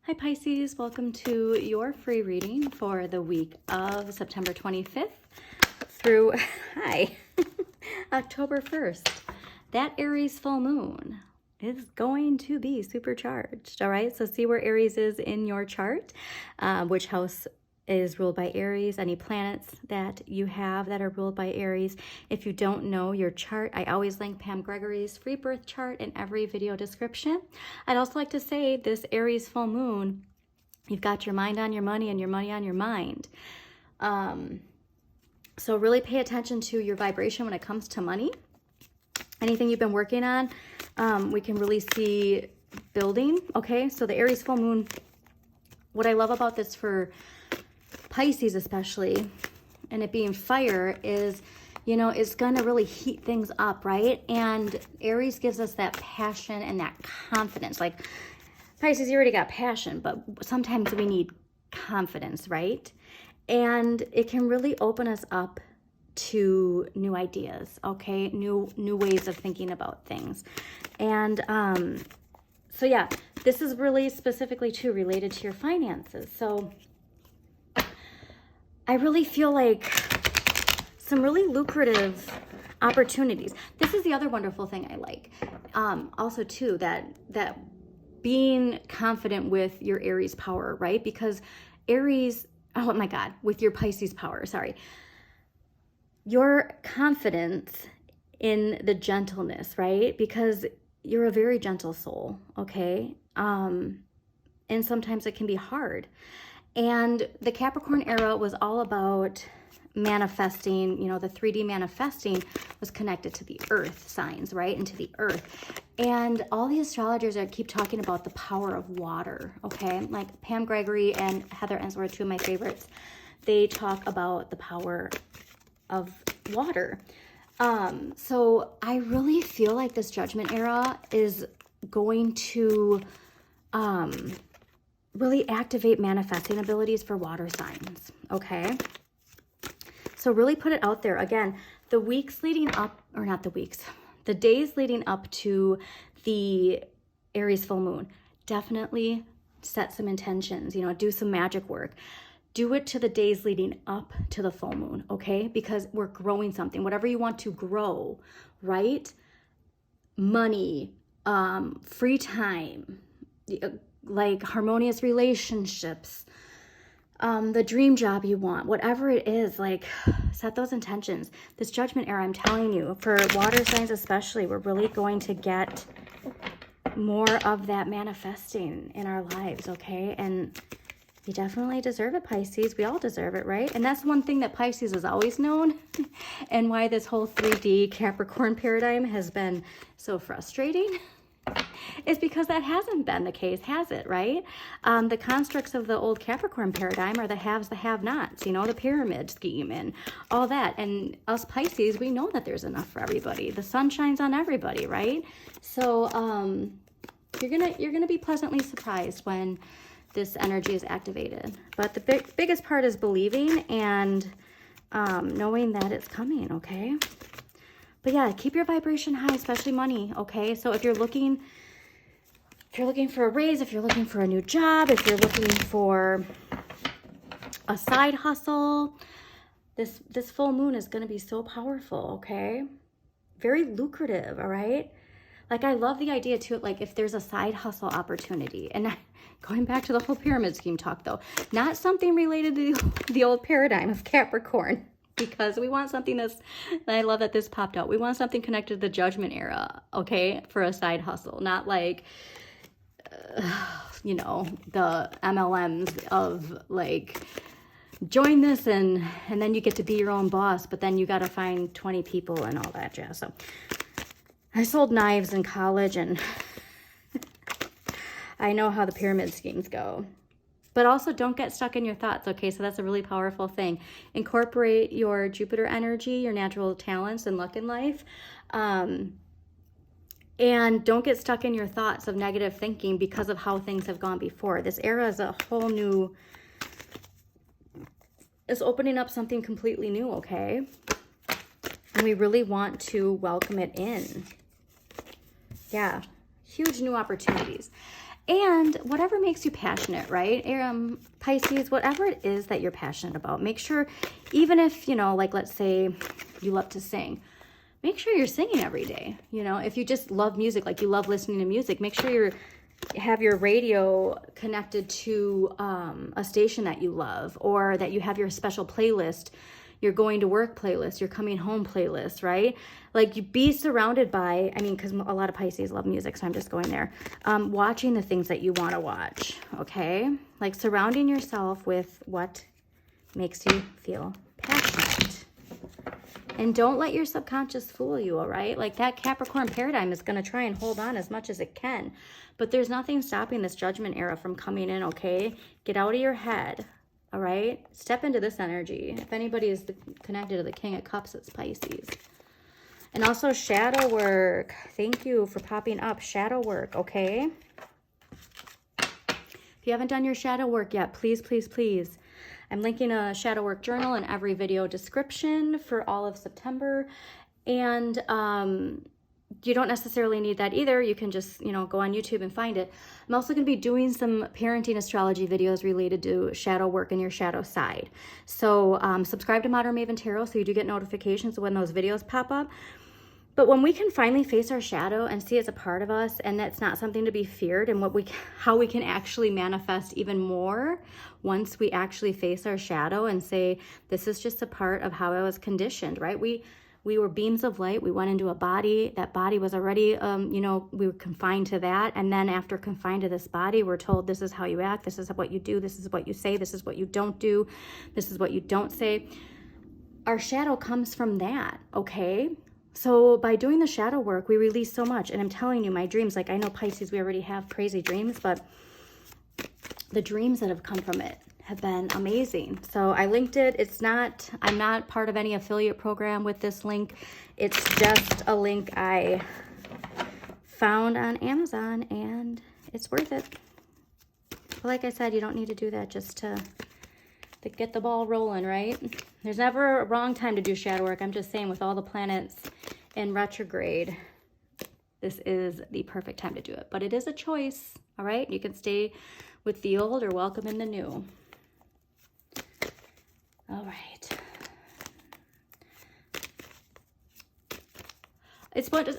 Hi Pisces, welcome to your free reading for the week of September 25th through, October 1st. That Aries full moon is going to be supercharged, all right? So see where Aries is in your chart, which house is ruled by Aries, any planets that you have that are ruled by Aries. If you don't know your chart, I always link Pam Gregory's free birth chart in every video description. I'd also like to say this Aries full moon, you've got your mind on your money and your money on your mind. So really pay attention to your vibration when it comes to money. Anything you've been working on, we can really see building, okay? So the Aries full moon, what I love about this for Pisces especially, and it being fire, is, you know, it's going to really heat things up, right? And Aries gives us that passion and that confidence. Like Pisces, you already got passion, but sometimes we need confidence, right? And it can really open us up to new ideas, okay? New ways of thinking about things. And so yeah, this is really specifically too related to your finances. So I really feel like some really lucrative opportunities. This is the other wonderful thing I like. Also too, that being confident with your Aries power, right? Because Aries, oh my God, with your Pisces power, sorry. Your confidence in the gentleness, right? Because you're a very gentle soul, okay? And sometimes it can be hard. And the Capricorn era was all about manifesting, you know, the 3D manifesting was connected to the earth signs, right? And to the earth. And all the astrologers keep talking about the power of water, okay? Like Pam Gregory and Heather Ensworth, two of my favorites, they talk about the power of water. So I really feel like this judgment era is going to really activate manifesting abilities for water signs, okay? So really put it out there. Again, the weeks leading up, or not the weeks, the days leading up to the Aries full moon, definitely set some intentions, you know, do some magic work. Do it to the days leading up to the full moon, okay? Because we're growing something, whatever you want to grow, right? Money, free time, like harmonious relationships, the dream job you want, whatever it is, like set those intentions. This judgment era, I'm telling you, for water signs especially, we're really going to get more of that manifesting in our lives, okay? And you definitely deserve it, Pisces. We all deserve it, right? And that's one thing that Pisces has always known and why this whole 3D Capricorn paradigm has been so frustrating. Is because that hasn't been the case, has it, right? The constructs of the old Capricorn paradigm are the haves, the have-nots, you know, the pyramid scheme and all that. And us Pisces, we know that there's enough for everybody. The sun shines on everybody, right? So you're gonna be pleasantly surprised when this energy is activated. But the biggest part is believing and knowing that it's coming, okay? But yeah, keep your vibration high, especially money, okay? So if you're looking for a raise, if you're looking for a new job, if you're looking for a side hustle, this full moon is going to be so powerful, okay? Very lucrative, all right? Like I love the idea too, like if there's a side hustle opportunity, and going back to the whole pyramid scheme talk though, not something related to the old paradigm of Capricorn, because we want something and I love that this popped out. We want something connected to the judgment era, okay, for a side hustle, not like, you know, the MLMs of like, join this and then you get to be your own boss, but then you got to find 20 people and all that jazz. So I sold knives in college and I know how the pyramid schemes go. But also don't get stuck in your thoughts, okay? So that's a really powerful thing. Incorporate your Jupiter energy, your natural talents and luck in life. And don't get stuck in your thoughts of negative thinking because of how things have gone before. This era is a whole new, it's opening up something completely new, okay? And we really want to welcome it in. Yeah, huge new opportunities. And whatever makes you passionate, right? Pisces, whatever it is that you're passionate about, make sure, even if, you know, like let's say you love to sing, make sure you're singing every day. You know, if you just love music, like you love listening to music, make sure you have your radio connected to a station that you love, or that you have your special playlist, your going to work playlist, your coming home playlist, right? Like you be surrounded by, I mean, because a lot of Pisces love music, so I'm just going there. Watching the things that you want to watch, okay? Like surrounding yourself with what makes you feel passionate. And don't let your subconscious fool you, all right? Like that Capricorn paradigm is going to try and hold on as much as it can. But there's nothing stopping this judgment era from coming in, okay? Get out of your head, all right? Step into this energy. If anybody is connected to the King of Cups, it's Pisces. And also shadow work. Thank you for popping up. Shadow work, okay? If you haven't done your shadow work yet, please, please, please. I'm linking a shadow work journal in every video description for all of September. And you don't necessarily need that either. You can just, you know, go on YouTube and find it. I'm also going to be doing some parenting astrology videos related to shadow work and your shadow side. So subscribe to Modern Maven Tarot so you do get notifications when those videos pop up. But when we can finally face our shadow and see it's a part of us, and that's not something to be feared, and how we can actually manifest even more once we actually face our shadow and say, this is just a part of how I was conditioned, right? We were beams of light. We went into a body. That body was already, you know, we were confined to that. And then after confined to this body, we're told this is how you act. This is what you do. This is what you say. This is what you don't do. This is what you don't say. Our shadow comes from that, okay? So by doing the shadow work, we release so much. And I'm telling you, my dreams, like I know Pisces, we already have crazy dreams, but the dreams that have come from it have been amazing. So I linked it. I'm not part of any affiliate program with this link. It's just a link I found on Amazon, and it's worth it. But like I said, you don't need to do that just to get the ball rolling, right? There's never a wrong time to do shadow work. I'm just saying, with all the planets in retrograde, this is the perfect time to do it. But it is a choice, all right? You can stay with the old or welcome in the new. All right.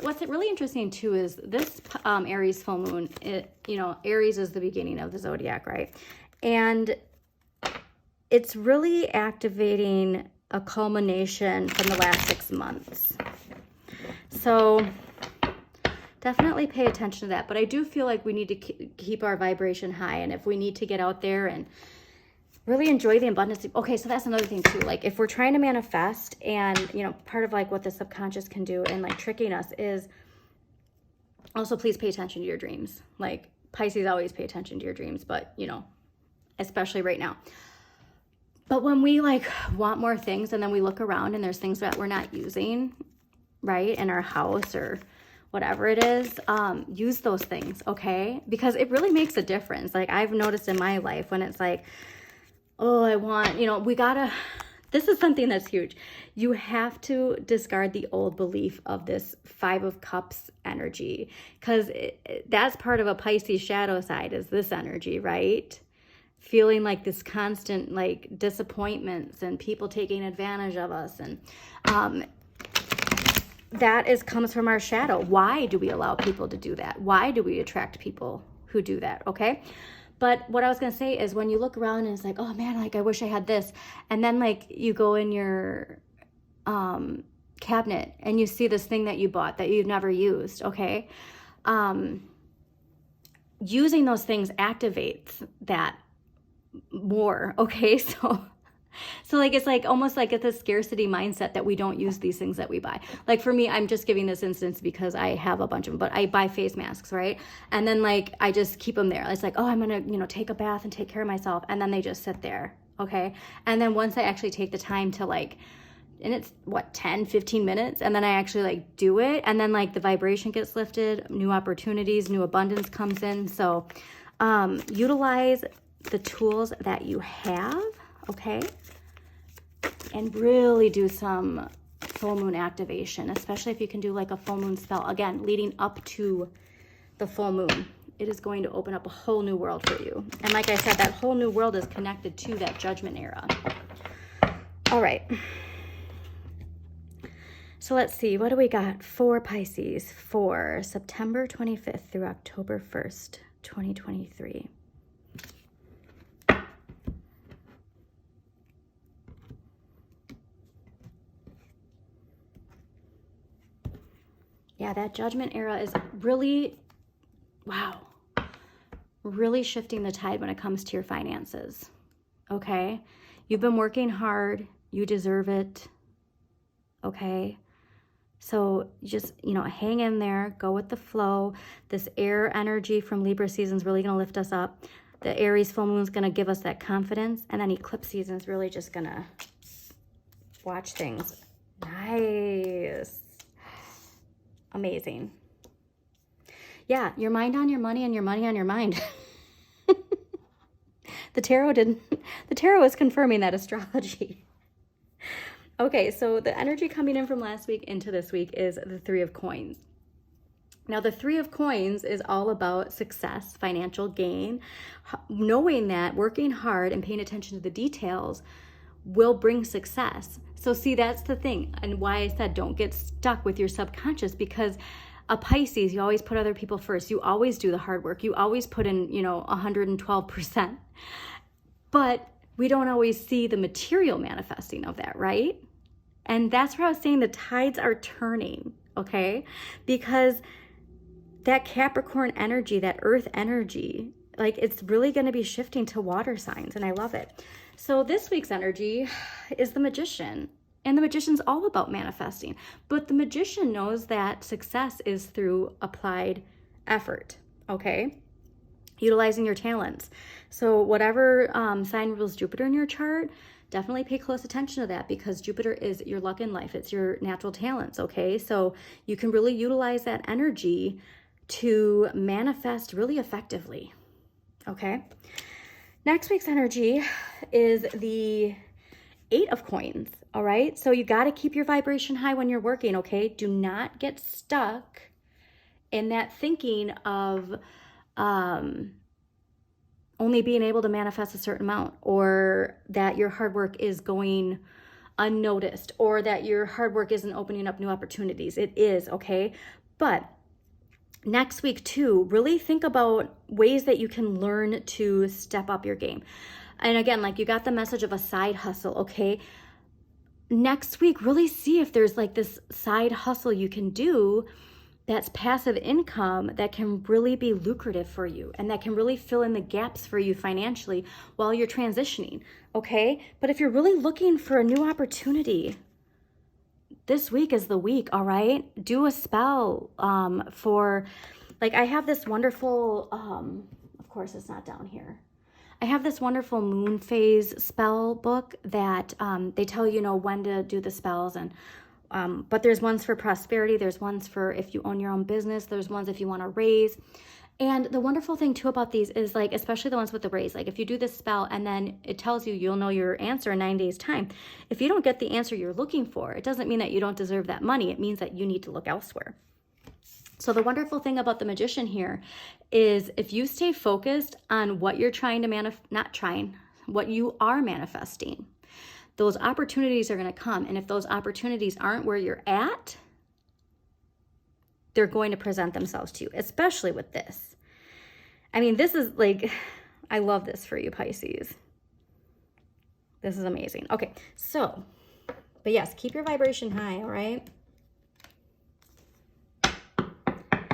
What's really interesting too is this Aries full moon. You know, Aries is the beginning of the zodiac, right? And it's really activating a culmination from the last 6 months. So definitely pay attention to that. But I do feel like we need to keep our vibration high. And if we need to get out there and really enjoy the abundance. Okay, so that's another thing too. Like if we're trying to manifest, and, you know, part of like what the subconscious can do and like tricking us is also, please pay attention to your dreams. Like Pisces always pay attention to your dreams, but, you know, especially right now. But when we like want more things and then we look around and there's things that we're not using, right, in our house or whatever it is, use those things, okay? Because it really makes a difference. Like I've noticed in my life when it's like, oh, I want, you know, this is something that's huge. You have to discard the old belief of this 5 of Cups energy, because that's part of a Pisces shadow side, is this energy, right? Feeling like this constant like disappointments and people taking advantage of us, and that comes from our shadow. Why do we allow people to do that? Why do we attract people who do that? Okay. But what I was going to say is when you look around and it's like, oh man, like I wish I had this. And then like you go in your cabinet and you see this thing that you bought that you've never used. Okay. Using those things activates that more. Okay. So like, it's like almost like it's a scarcity mindset that we don't use these things that we buy. Like for me, I'm just giving this instance because I have a bunch of them, but I buy face masks, right? And then like, I just keep them there. It's like, oh, I'm going to, you know, take a bath and take care of myself. And then they just sit there. Okay. And then once I actually take the time to like, and it's what, 10, 15 minutes. And then I actually like do it. And then like the vibration gets lifted, new opportunities, new abundance comes in. So utilize the tools that you have. Okay. And really do some full moon activation, especially if you can do like a full moon spell, again, leading up to the full moon. It is going to open up a whole new world for you. And like I said, that whole new world is connected to that judgment era. All right. So let's see, what do we got for Pisces for September 25th through October 1st, 2023? Yeah, that judgment era is really, wow, really shifting the tide when it comes to your finances, okay? You've been working hard. You deserve it, okay? So just, hang in there, go with the flow. This air energy from Libra season is really going to lift us up. The Aries full moon is going to give us that confidence. And then eclipse season is really just going to watch things. Nice. Amazing. Yeah, your mind on your money and your money on your mind. The tarot is confirming that astrology. Okay, so the energy coming in from last week into this week is the Three of Coins. Now, the Three of Coins is all about success, financial gain, knowing that working hard and paying attention to the details will bring success. So see, that's the thing, and why I said don't get stuck with your subconscious, because a Pisces, you always put other people first. You always do the hard work. You always put in, 112%. But we don't always see the material manifesting of that, right? And that's where I was saying the tides are turning, okay? Because that Capricorn energy, that earth energy, like it's really going to be shifting to water signs, and I love it. So this week's energy is the Magician, and the Magician's all about manifesting. But the Magician knows that success is through applied effort, okay? Utilizing your talents. So whatever sign rules Jupiter in your chart, definitely pay close attention to that, because Jupiter is your luck in life. It's your natural talents, okay? So you can really utilize that energy to manifest really effectively, okay? Next week's energy is the Eight of Coins, all right? So you got to keep your vibration high when you're working, okay? Do not get stuck in that thinking of only being able to manifest a certain amount, or that your hard work is going unnoticed, or that your hard work isn't opening up new opportunities. It is, okay? But next week too, really think about ways that you can learn to step up your game. And again, like you got the message of a side hustle, okay? Next week, really see if there's like this side hustle you can do that's passive income that can really be lucrative for you, and that can really fill in the gaps for you financially while you're transitioning, okay? But if you're really looking for a new opportunity, this week is the week, all right? Do a spell for, like I have this wonderful, of course it's not down here. I have this wonderful moon phase spell book that they tell you know when to do the spells, and but there's ones for prosperity, there's ones for if you own your own business, there's ones if you want to raise. And the wonderful thing too about these is, like, especially the ones with the raise, like if you do this spell and then it tells you you'll know your answer in 9 days time. If you don't get the answer you're looking for, it doesn't mean that you don't deserve that money. It means that you need to look elsewhere. So the wonderful thing about the Magician here is if you stay focused on what you're trying to what you are manifesting, those opportunities are going to come. And if those opportunities aren't where you're at, they're going to present themselves to you, especially with this. I mean, this is like, I love this for you, Pisces. This is amazing. Okay, so, but yes, keep your vibration high, all right?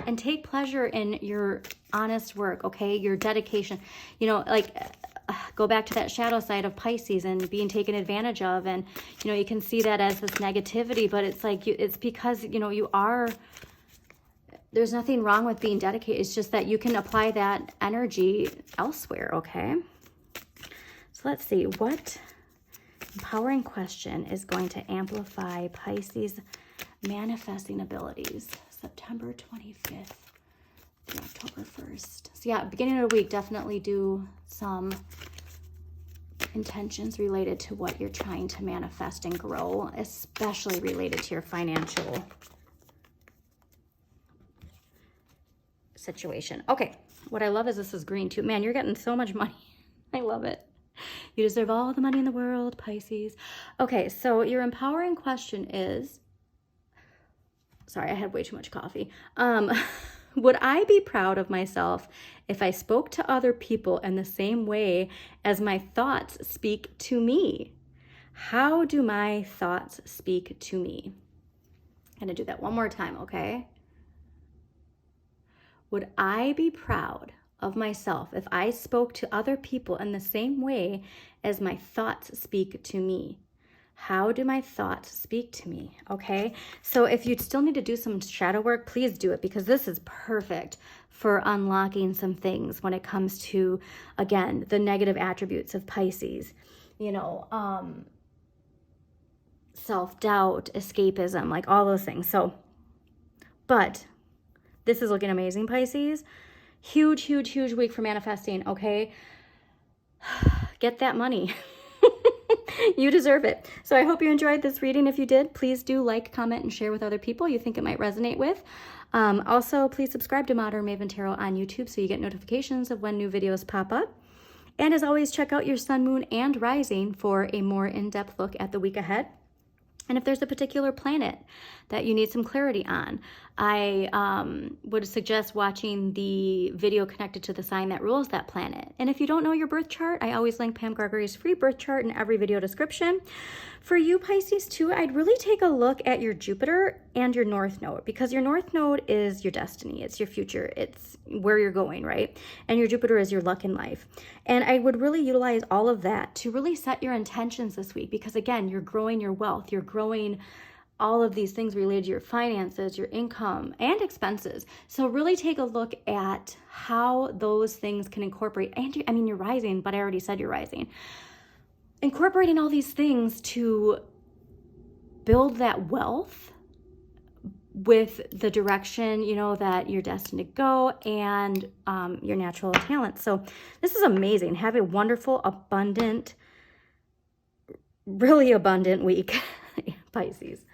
And take pleasure in your honest work, okay? Your dedication. You know, like, go back to that shadow side of Pisces and being taken advantage of. And, you know, you can see that as this negativity, but it's like, it's because, you know, you are, there's nothing wrong with being dedicated. It's just that you can apply that energy elsewhere, okay? So let's see, what empowering question is going to amplify Pisces manifesting abilities September 25th through October 1st. So yeah, beginning of the week, definitely do some intentions related to what you're trying to manifest and grow, especially related to your financial situation. Okay, what I love is this is green too. Man, you're getting so much money. I love it. You deserve all the money in the world, Pisces. Okay, so your empowering question is, sorry, I had way too much coffee. Would I be proud of myself if I spoke to other people in the same way as my thoughts speak to me? How do my thoughts speak to me? I'm going to do that one more time, okay? Would I be proud of myself if I spoke to other people in the same way as my thoughts speak to me? How do my thoughts speak to me? Okay, so if you still need to do some shadow work, please do it, because this is perfect for unlocking some things when it comes to, again, the negative attributes of Pisces. You know, self-doubt, escapism, like all those things. So, but this is looking amazing, Pisces. Huge, huge, huge week for manifesting, okay? Get that money. You deserve it. So I hope you enjoyed this reading. If you did, please do like, comment, and share with other people you think it might resonate with. Also, please subscribe to Modern Maven Tarot on YouTube so you get notifications of when new videos pop up. And as always, check out your sun, moon, and rising for a more in-depth look at the week ahead. And if there's a particular planet that you need some clarity on, I would suggest watching the video connected to the sign that rules that planet. And if you don't know your birth chart, I always link Pam Gregory's free birth chart in every video description. For you, Pisces, too, I'd really take a look at your Jupiter and your North Node, because your North Node is your destiny. It's your future. It's where you're going, right? And your Jupiter is your luck in life. And I would really utilize all of that to really set your intentions this week, because, again, you're growing your wealth. You're growing all of these things related to your finances, your income, and expenses. So really take a look at how those things can incorporate, and you're rising, but I already said you're rising. Incorporating all these things to build that wealth with the direction, you know, that you're destined to go, and your natural talent. So this is amazing. Have a wonderful, abundant, really abundant week, Pisces.